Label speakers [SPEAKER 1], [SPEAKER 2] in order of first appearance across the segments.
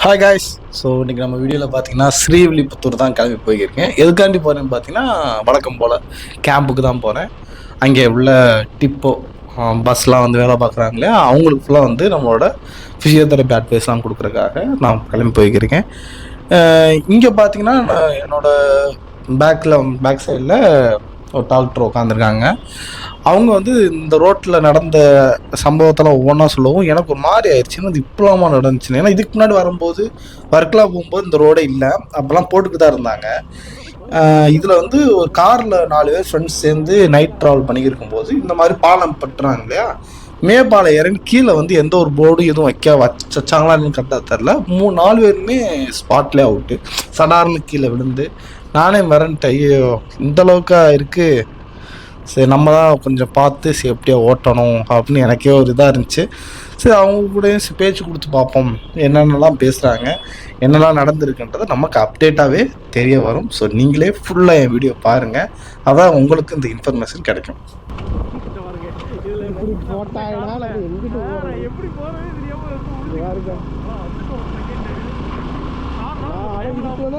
[SPEAKER 1] Hi guys. So இன்றைக்கி நம்ம வீடியோவில் பார்த்தீங்கன்னா ஸ்ரீவில்லிபுத்தூர் தான் கிளம்பி போயிருக்கேன். எதுக்காண்டி போகிறேன்னு பார்த்தீங்கன்னா வழக்கம் போல் கேம்புக்கு தான் போகிறேன். அங்கே உள்ள டிப்போ பஸ்லாம் வந்து வேலை பார்க்குறாங்களே அவங்களுக்கு ஃபுல்லாக வந்து நம்மளோட ஃபிசியோதெரப்பி அட்வைஸ்லாம் கொடுக்குறதுக்காக நான் கிளம்பி போய்க்கிருக்கேன். இங்கே பார்த்தீங்கன்னா என்னோடய பேக் சைடில் ஒரு டாக்டர் உட்காந்துருக்காங்க. அவங்க வந்து இந்த ரோட்டில் நடந்த சம்பவத்தெல்லாம் ஒவ்வொன்றா சொல்லவும் எனக்கு ஒரு மாதிரி ஆயிடுச்சு. அது இப்போலாமா நடந்துச்சுன்னு. ஏன்னா இதுக்கு முன்னாடி வரும்போது ஒர்க்கெலாம் போகும்போது இந்த ரோடே இல்லை, அப்போல்லாம் போட்டுக்கு தான் இருந்தாங்க. இதில் வந்து ஒரு காரில் 4 பேர் ஃப்ரெண்ட்ஸ் சேர்ந்து நைட் ட்ராவல் பண்ணியிருக்கும் போது இந்த மாதிரி பாலம் பட்டுறாங்க இல்லையா, மேப்பாலம் இறங்கி கீழே வந்து எந்த ஒரு போர்டும் எதுவும் வச்சாங்களா இல்லைன்னு கரெக்டாக தெரில. 4 பேருமே ஸ்பாட்லேயே அவுட்டு. சடார்னு கீழே விழுந்து நானே மிரண்டேன். ஐயோ இந்த அளவுக்கா இருக்குது, சரி நம்ம தான் கொஞ்சம் பார்த்து சேஃப்டியாக ஓட்டணும் அப்படின்னு எனக்கே ஒரு இதாக இருந்துச்சு. சரி அவங்க கூட பேச்சு கொடுத்து பார்ப்போம் என்னென்னலாம் பேசுகிறாங்க, என்னெல்லாம் நடந்திருக்குன்றது நமக்கு அப்டேட்டாகவே தெரிய வரும். ஸோ நீங்களே ஃபுல்லாக என் வீடியோ பாருங்கள், அதான் உங்களுக்கு இந்த இன்ஃபர்மேஷன் கிடைக்கும்.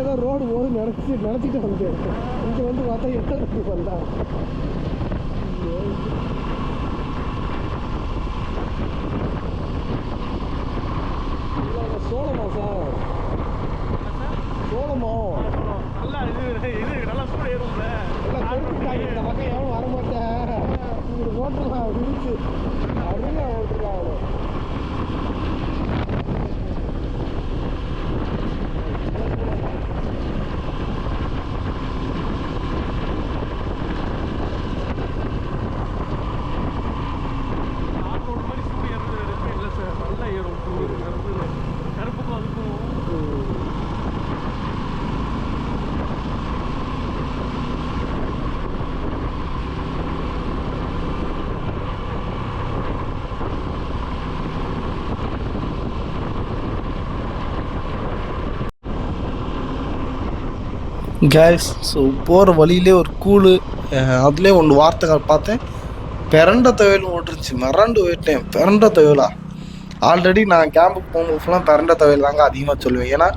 [SPEAKER 2] ஏதோ ரோடு போது நினச்சிட்டு வந்தேன். இங்கே வந்து பார்த்தா எப்படி வந்தா சோளமா சார்? சோளமா நல்லா நல்லா சூடு ஏறும்ல. இந்த பக்கம் எவனும் வரமாட்டேன். இங்கே ஓட்டலாம் விரிச்சு அப்படியே ஓட்டுருக்காங்க.
[SPEAKER 1] கேஸ், ஸோ போகிற வழியிலே ஒரு கூழு, அதுலேயே ஒன்று வார்த்தை பார்த்தேன், பிறண்ட துவையல் ஓட்டுருச்சு. மிரண்டு போயிட்டேன். பிறண்ட துவையலா? ஆல்ரெடி நான் கேம்புக்கு போகும்போது ஃபுல்லாக பிறண்ட துவையல் தாங்க அதிகமாக சொல்லுவேன். ஏன்னா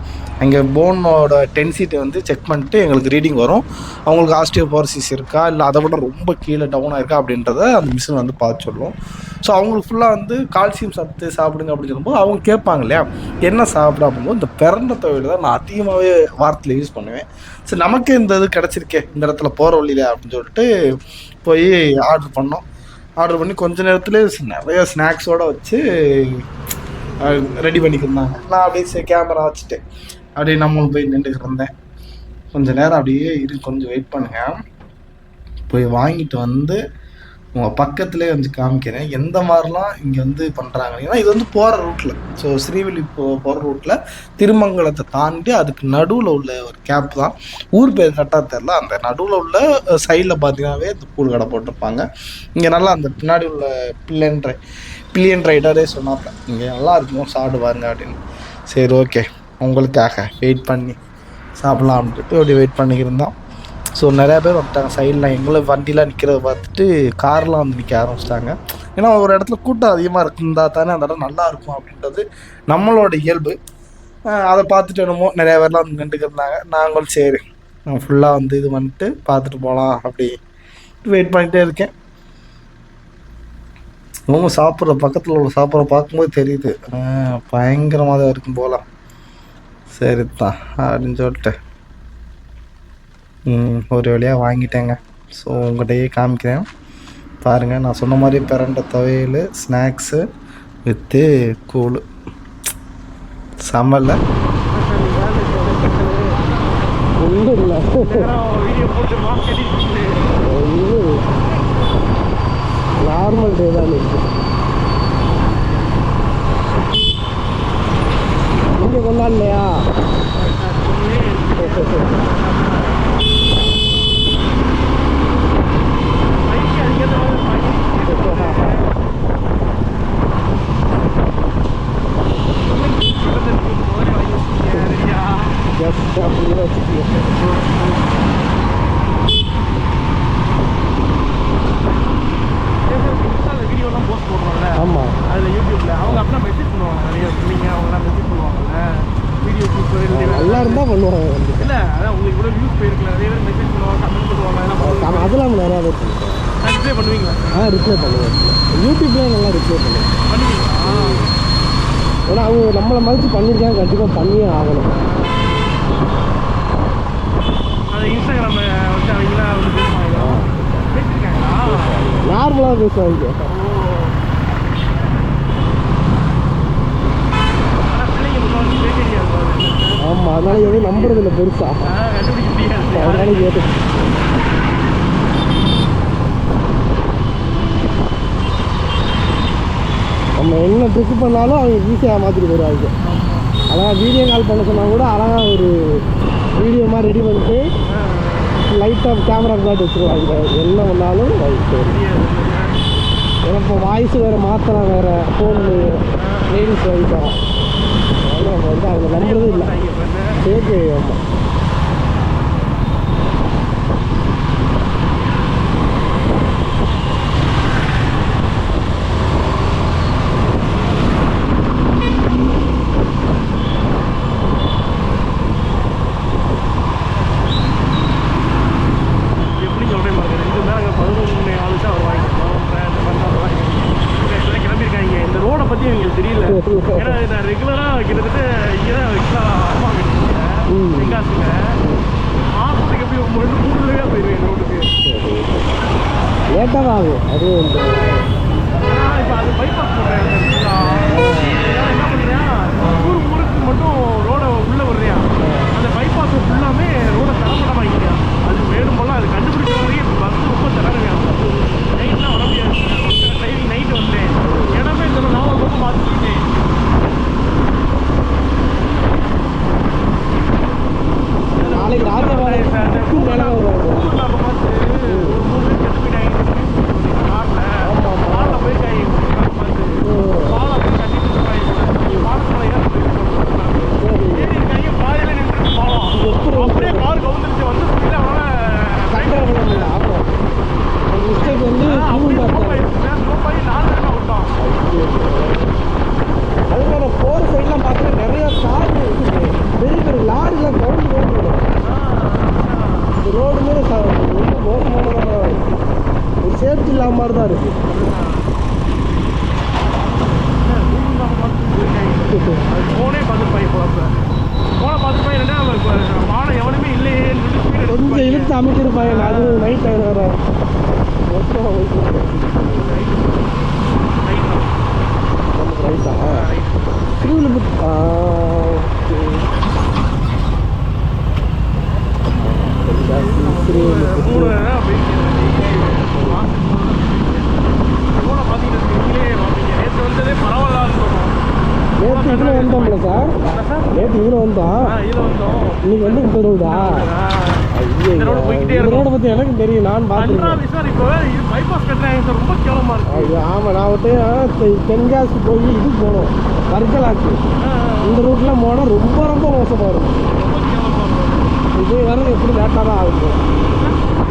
[SPEAKER 1] அங்கே போனோட டென்சிட்டி வந்து செக் பண்ணிட்டு எங்களுக்கு ரீடிங் வரும். அவங்களுக்கு ஆஸ்டியோபோரோசிஸ் இருக்கா இல்லை அதை விட ரொம்ப கீழே டவுனாக இருக்கா அப்படின்றத அந்த மிஷின் வந்து பார்த்து சொல்லுவோம். ஸோ அவங்களுக்கு ஃபுல்லாக வந்து கால்சியம் சத்து சாப்பிடுங்க அப்படின்னு சொல்லும்போது அவங்க கேட்பாங்க இல்லையா என்ன சாப்பிட அப்படிங்கும்போது இந்த பிறண்ட துவையல் தான் நான் அதிகமாகவே வாரத்தில் யூஸ் பண்ணுவேன். சரி நமக்கே இந்த இது கிடச்சிருக்கே இந்த இடத்துல போகிற வழியில அப்படின்னு சொல்லிட்டு போய் ஆர்டர் பண்ணோம். ஆர்டர் பண்ணி கொஞ்ச நேரத்துலேயே நிறைய ஸ்நாக்ஸோடு வச்சு ரெடி பண்ணிக்கிருந்தாங்க. நான் அப்படியே கேமரா வச்சுட்டு அப்படியே நம்மளும் போய் நின்றுக்கிட்டு இருந்தேன். கொஞ்சம் நேரம் அப்படியே கொஞ்சம் வெயிட் பண்ணுங்கள், போய் வாங்கிட்டு வந்து உங்கள் பக்கத்துலேயே வந்து காமிக்கிறேன் எந்த மாதிரிலாம் இங்கே வந்து பண்ணுறாங்க. ஏன்னா இது வந்து போகிற ரூட்டில், ஸோ ஸ்ரீவில்லி போகிற ரூட்டில் திருமங்கலத்தை தாண்டி அதுக்கு நடுவில் உள்ள ஒரு கேப் தான். ஊர் பேர் கரெக்டாக தெரில. அந்த நடுவில் உள்ள சைடில் பார்த்தீங்கன்னாவே இந்த கூழ் கடை போட்டிருப்பாங்க. இங்கே நல்லா அந்த பின்னாடி உள்ள பில்லியன் ரைடரே சொன்னாப்ப இங்கே நல்லா இருக்கும் சாப்பிடு பாருங்க அப்படின்னு. சரி ஓகே உங்களுக்காக வெயிட் பண்ணி சாப்பிட்லாம் அப்படின்ட்டு அப்படி வெயிட் பண்ணிக்கிருந்தோம். ஸோ நிறையா பேர் வந்துட்டாங்க. சைடில் எங்களை வண்டிலாம் நிற்கிறத பார்த்துட்டு கார்லாம் வந்து நிற்க ஆரம்பிச்சிட்டாங்க. ஏன்னா ஒரு இடத்துல கூட்டம் அதிகமாக இருந்தா தானே அந்த இடம் நல்லாயிருக்கும் அப்படின்றது நம்மளோட இயல்பு. அதை பார்த்துட்டு என்னமோ நிறையா பேர்லாம் வந்து நின்றுக்கிருந்தாங்க. நாங்களும் சரி ஃபுல்லாக வந்து இது பண்ணிட்டு பார்த்துட்டு போகலாம் அப்படி வெயிட் பண்ணிகிட்டே இருக்கேன். அவங்க சாப்பிட்ற பக்கத்தில் உள்ள சாப்பிட்ற பார்க்கும்போது தெரியுது பயங்கரமாக தான் இருக்கும் போகலாம். சரி தான் அப்படின்னு சொல்லிட்டு ஒரு வழியாக வாங்கிட்டேங்க. ஸோ உங்கள்கிட்டயே காமிக்கிறேன் பாருங்கள். நான் சொன்ன மாதிரி பிறண்ட துவையல் ஸ்நாக்ஸு வித்து கூழ் சமல்ல
[SPEAKER 2] ஒன்றும் இல்லை. நார்மல் டே தான் இங்கே கொண்டாடலையா? ஆமாம்,
[SPEAKER 3] அதில் யூடியூப்பில் அவங்க அப்படின்னா மெசேஜ் பண்ணுவாங்க. நிறைய பிள்ளைங்க அவங்களாம் மெசேஜ் பண்ணுவாங்கல்ல.
[SPEAKER 2] நல்லா இருந்தால் பண்ணுவாங்க.
[SPEAKER 3] இல்லை அதான் உங்களுக்கு இவ்வளோ வியூஸ் போயிருக்கல, நிறைய பேர் மெசேஜ் பண்ணுவாங்க, கமெண்ட் பண்ணுவாங்க,
[SPEAKER 2] அதெல்லாம் நிறையா பேர் பண்ணுறேன்.
[SPEAKER 3] ரிப்ளை பண்ணுவீங்களா?
[SPEAKER 2] ரிப்ளை பண்ணுவேன். யூடியூப்லேயும் நல்லா ரிப்ளை பண்ணுவேன்.
[SPEAKER 3] பண்ணுவீங்களா?
[SPEAKER 2] ஏன்னா அவங்க நம்மளை மதித்து பண்ணியிருக்காங்க, கண்டிப்பாக பண்ணியே ஆகணும்.
[SPEAKER 3] அது இன்ஸ்டாகிராமில் வச்சு அவங்களாம் வந்து பேசுவாங்களா? பேசியிருக்காங்களா?
[SPEAKER 2] நார்மலாக பேசுவாங்க. ஆமாம், அதனால எதுவும் நம்புறதில்லை பெருசாக.
[SPEAKER 3] கண்டுபிடிக்க முடியாது.
[SPEAKER 2] அதனால கேட்டு நம்ம என்ன ட்ரிக் பண்ணாலும் அவங்க ஈஸியாக மாற்றிட்டு போயிடுவாங்க. அழகாக வீடியோ கால் பண்ண சொன்னால் கூட அழகாக ஒரு வீடியோ மாதிரி ரெடி பண்ணிட்டு லைட்டாக கேமரா காட்டு வச்சுருவாங்க. என்ன பண்ணாலும் ஏன்னா இப்போ வாய்ஸ் வேறு மாற்றலாம், வேறு ஃபோனு லேடிஸ் வாங்கிட்டோம். அதனால் நம்ம வந்து அவங்க நம்புறதும் இல்லை. கேக்கு ஆமாம்.
[SPEAKER 3] தெரியல, ஏன்னா நான் ரெகுலராக கிட்டத்தட்ட இங்கே தான் அம்மா வீட்டுல தென்காசியில் மாதத்துக்கு எப்படி 2-3 தடவையாக போயிடுவேன் ரோட்டுக்கு.
[SPEAKER 2] லேட்டாக தான் ஆகும். அது
[SPEAKER 3] இப்போ அது பைபாஸ் போடுறேன். என்ன பண்ணுறேன், ஊருக்கு மட்டும் ரோடை உள்ளே விடுறேன். அந்த பைபாஸ் ஃபுல்லாமே ரோடை தரமட்டமாக வைக்கிறேன். அது வேணும் போல அது கண்டுபிடிக்கிறவரையே பஸ் ரொம்ப தரவேன். நைட்லாம் வர முடியாது. ட்ரைவிங் நைட்டு வந்தேன், இடமே இந்த நாவல் பக்கம் பார்த்துக்கிட்டேன்.
[SPEAKER 2] நாளைக்கு ராஜபாளையம் மேலே வருவாங்க.
[SPEAKER 3] பார்த்து ஒரு 3 பேர் கெட்டு போயிட்டாங்க காரில் போயிருக்காங்க. பார்த்து பாலம் போய் கட்டிட்டு இருக்காங்க. பாலத்தில் ஏற ஏறி இருக்காங்க. பாதையில் நின்று பாலம் அப்படியே கார் கவுந்துருச்சு. வந்து ஸ்பீடாக அவனால்
[SPEAKER 2] மிஸ்டேக் வந்து
[SPEAKER 3] போய் 4 பேர் விட்டோம்.
[SPEAKER 2] அது மாதிரி போகிற சைட்லாம் பார்த்தா நிறையா கார் இருக்குது. பெரிய பெரிய லாரிலாம் கவுண்ட் ரோடு. இந்த ரோடு மேலே ரொம்ப மோசமானதாக இருக்குது. ஒரு சேஃப்டி இல்லாம மாதிரி தான் இருக்குது.
[SPEAKER 3] ஃபோனே பார்த்துருப்பாங்க. ஃபோனை பார்த்துருப்பாங்க. இல்லைன்னா வானம் எவனுமே இல்லையே
[SPEAKER 2] கொஞ்சம் இழுத்து அமைச்சிருப்பாங்க. அது நைட் டைம் வேறு ரைட்டா திருவிழா. நேற்று இதில் வந்தோம்ல சார், நேற்று இதில் வந்தோம். இன்னைக்கு வந்து இந்த ரோடா? இந்த ரோடை பற்றி எனக்கு தெரியும், நான் பார்த்துருக்கேன். ஆமாம், நான் வந்துட்டு தென்காசி போய் இது போனோம், வர்க்கலாக்கு. இந்த ரூட்லாம் போனால் ரொம்ப ரொம்ப மோசமாக இருக்கும். இது வர எப்படி லேட்டாக தான் ஆகும்.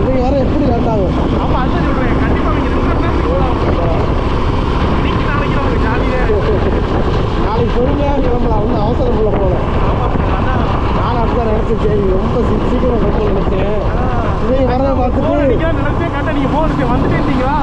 [SPEAKER 2] இது வர எப்படி லேட் ஆகும். நாளைக்கு பொறுமையாக கிளம்பலாம். வந்து அவசரம் உள்ள போகலாம். நானும் அப்படிதான் நினைச்சேன். சரி ரொம்ப சீக்கிரம் ரொம்ப நினைச்சேன். இதை வரதை பார்த்துட்டு
[SPEAKER 3] நீங்கள் போகிறீங்க வந்துட்டே இருந்தீங்களா?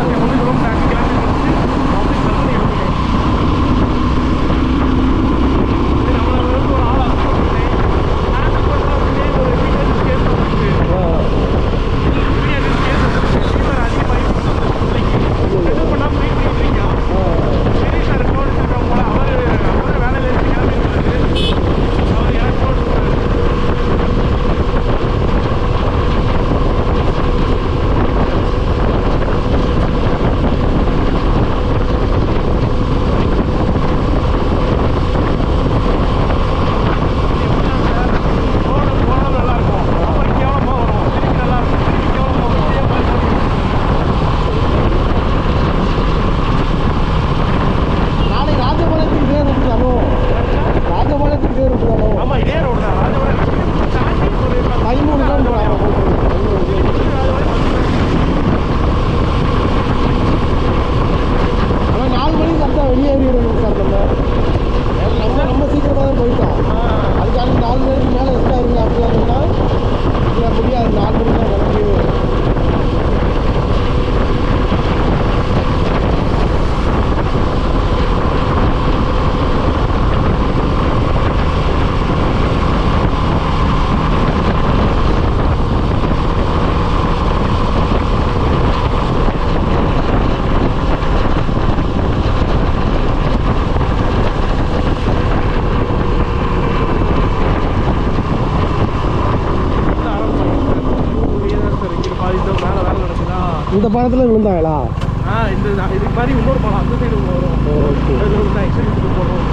[SPEAKER 3] வெளியேறிடணும் சார். நம்ம சீக்கிரமாக தான் போயிட்டோம். அதுக்காக 4
[SPEAKER 2] இந்த பாலத்தில் விழுந்தாங்களா?
[SPEAKER 3] இந்த இதுக்கு மாதிரி இன்னொரு பாலம் அந்த சைடு வரும்.
[SPEAKER 2] ஓகே.
[SPEAKER 3] எக்ஸிபிஷனுக்கு போகிறோம்.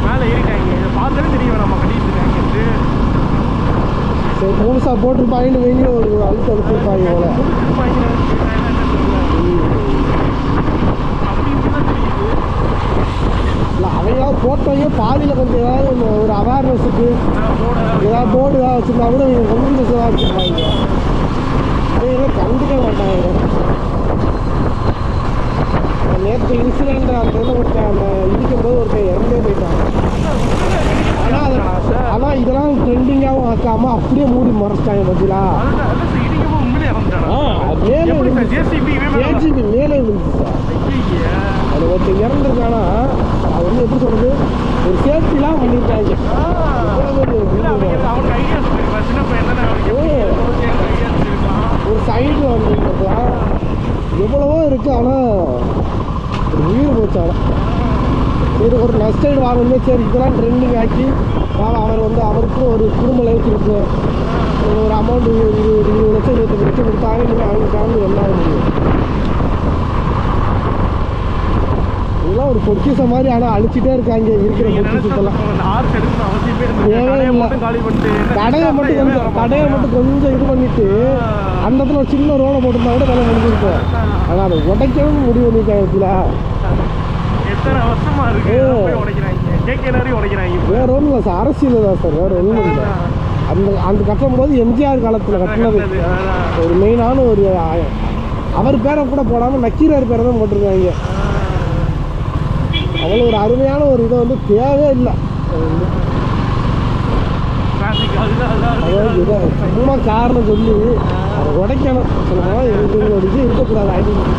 [SPEAKER 3] மேலே ஏறிட்டாங்க. இதை பார்த்தாலே தெரியும் நம்ம கட்டிட்டு இருக்காங்க.
[SPEAKER 2] சரி முழுசாக போட்டிருப்பாங்கன்னு வெளியே ஒரு அழுத்து அழுத்திருப்பாங்க போல. இல்லை அவங்களாவது போட்டவங்க பாதியில் கொஞ்சம் ஏதாவது ஒரு அவேர்னஸுக்கு ஏதாவது போர்டு ஏதாவது வச்சுருந்தா கூட இவங்க கொஞ்சம் ஏதாவது வச்சுருப்பாங்க. அதையெல்லாம் கண்டுக்க மாட்டாங்க. நேற்று இன்சிடென்ட் அந்த இதில் ஒருத்தன் அந்த இடிக்கும்போது ஒருத்தன் இறந்தே போயிட்டாங்க. ஆனால் இதெல்லாம் ட்ரெண்டிங்காகவும் ஆக்காமல் அப்படியே மூடி மறைச்சிட்டாங்க பார்த்தீங்களா? மேலே ஜேசிபி மேலே விழுந்துச்சு சார். அது ஒருத்தர் இறந்துருக்கானா அது வந்து எப்படி சொல்கிறது ஒரு சேஃப்டிலாம் பண்ணியிருக்காங்க. ஒரு சைடு வந்து எவ்வளவோ இருக்குது. ஆனால் ஒரு உயிர் போச்சு. ஆனால் சரி ஒரு நஷ்டைடு வாங்கணுமே சரி இதெல்லாம் ட்ரெண்டிங் ஆக்கி அவர் வந்து அவருக்கும் ஒரு குடும்ப லைஃப் இருக்குது. ஒரு அமௌண்ட் 20 லட்சம் 25 லட்சம் கொடுத்தாங்க. நீங்கள் அவங்க ஃபேமிலி என்ன ஆக முடியும்? இதெல்லாம் ஒரு பொக்கிஷம் மாதிரி. ஆனால் அழிச்சிட்டே இருக்காங்க இருக்கிற பொக்கிஷத்தெல்லாம். கடையை மட்டும் கொஞ்சம் இது பண்ணிட்டு அந்த இடத்துல ஒரு சின்ன ரோடை போட்டுருந்தா கூட வேலை முடிஞ்சிருக்கும். ஆனால் அதை உடைக்கவும் முடிவு பண்ணியிருக்காங்க.
[SPEAKER 3] எத்தனை வருஷமா இருக்கு
[SPEAKER 2] வேற ஒன்றும் இல்லை சார், அரசியல் தான் சார், வேற ஒன்றும் இல்லை. அந்த கட்டும் போது எம்ஜிஆர் காலத்தில் கட்டினது ஒரு மெயினான ஒரு அவர் பேரை கூட போடாமல் நக்கீரர் பேரை தான் போட்டிருக்காங்க. அவ்வளோ ஒரு அருமையான ஒரு இதை வந்து தேவையே இல்லை. அதாவது இதை சும்மா காரணம் சொல்லி அதை உடைக்கணும். சொல்லலாம் எங்களோட இது இருக்கக்கூடாது. ஐடென்டிட்டி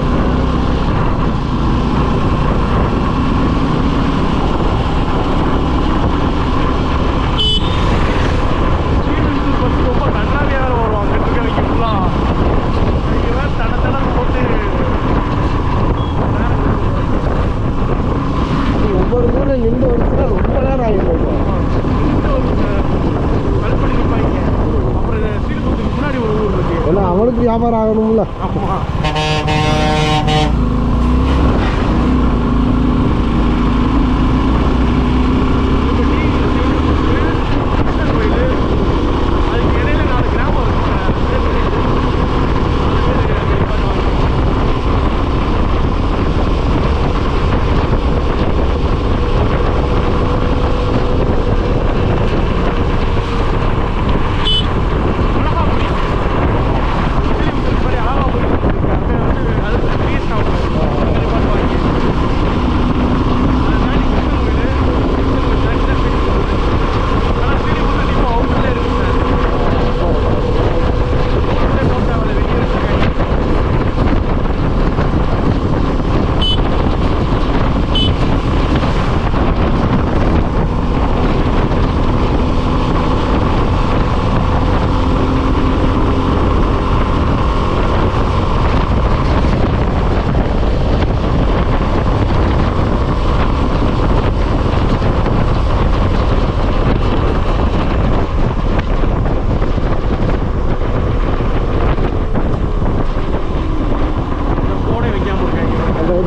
[SPEAKER 2] ஒவ்வொரு ஊரில் நின்று வந்துச்சுன்னா ரொம்ப நேரம் ஆகிடும். ஏன்னா அவனுக்கு வியாபாரம் ஆகணும்ல.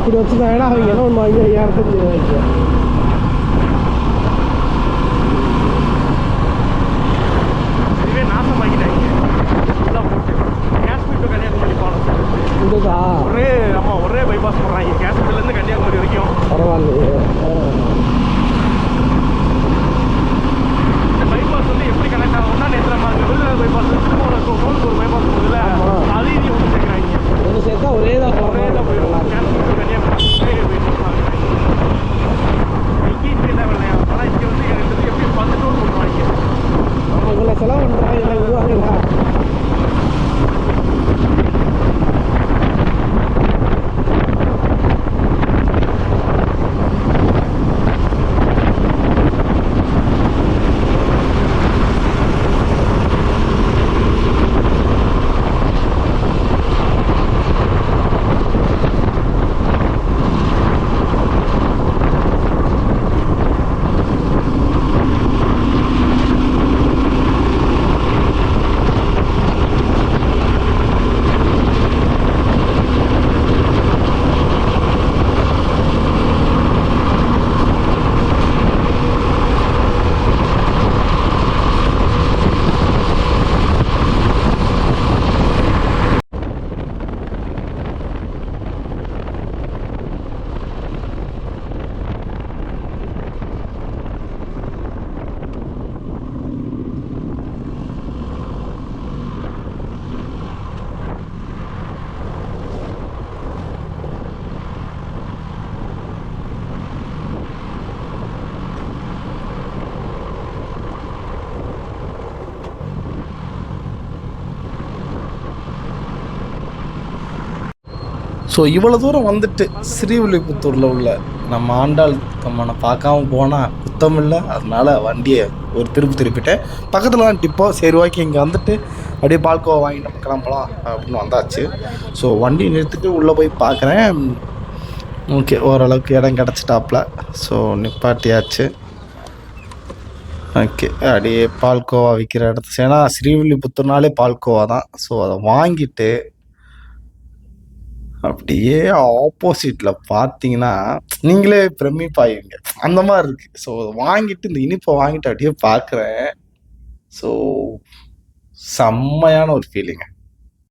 [SPEAKER 2] இப்படி வச்சுருந்தாங்கன்னா அவங்க என்ன ஒன்று வாங்கி 5000
[SPEAKER 3] இதுவே நாசமாக்கிட்டாங்க. காஷ்மீர் டு கன்னியாகுமரி பாலம்
[SPEAKER 2] இதுதா
[SPEAKER 3] ஒரே பைபாஸ் போடுறாங்க காஷ்மீர்லேருந்து கன்னியாகுமரி வரைக்கும்.
[SPEAKER 2] பரவாயில்லையே.
[SPEAKER 3] இந்த பைபாஸ் வந்து எப்படி கனெக்ட் ஆகும்னா நேற்று விருதுநகர் பைபாஸ் ஒரு பைபாஸ் போகுதுல அது இது ஒன்று சேர்க்குறாங்க.
[SPEAKER 2] ஒன்று சேர்த்தா ஒரே தான்
[SPEAKER 3] போயிடும். காஷ்மீர் டு கன்னியாகுமரி
[SPEAKER 1] ஸோ இவ்வளோ தூரம் வந்துட்டு ஸ்ரீவில்லிபுத்தூரில் உள்ள நம்ம ஆண்டாள் கம்மனை பார்க்காம போனால் குத்தம் இல்லை. அதனால வண்டியை ஒரு திருப்பிட்டேன். பக்கத்தில் தான் டிப்போ. சரி ஓகே, இங்கே வந்துட்டு அப்படியே பால்கோவா வாங்கி நம்ம கிளம்பலாம் அப்படின்னு வந்தாச்சு. ஸோ வண்டி நிறுத்திட்டு உள்ளே போய் பார்க்குறேன். ஓகே, ஓரளவுக்கு இடம் கிடச்சிட்டாப்புல. ஸோ நிப்பாட்டியாச்சு. ஓகே, அப்படியே பால்கோவா விற்கிற இடத்து, ஏன்னா ஸ்ரீவில்லிபுத்தூர்னாலே பால்கோவா தான். ஸோ அதை வாங்கிட்டு அப்படியே ஆப்போசிட்டில் பார்த்தீங்கன்னா நீங்களே பிரமிப்பாயிருங்க, அந்த மாதிரி இருக்குது. ஸோ வாங்கிட்டு இந்த இனிப்பை வாங்கிட்டு அப்படியே பார்க்குறேன். ஸோ செம்மையான ஒரு ஃபீலிங்க.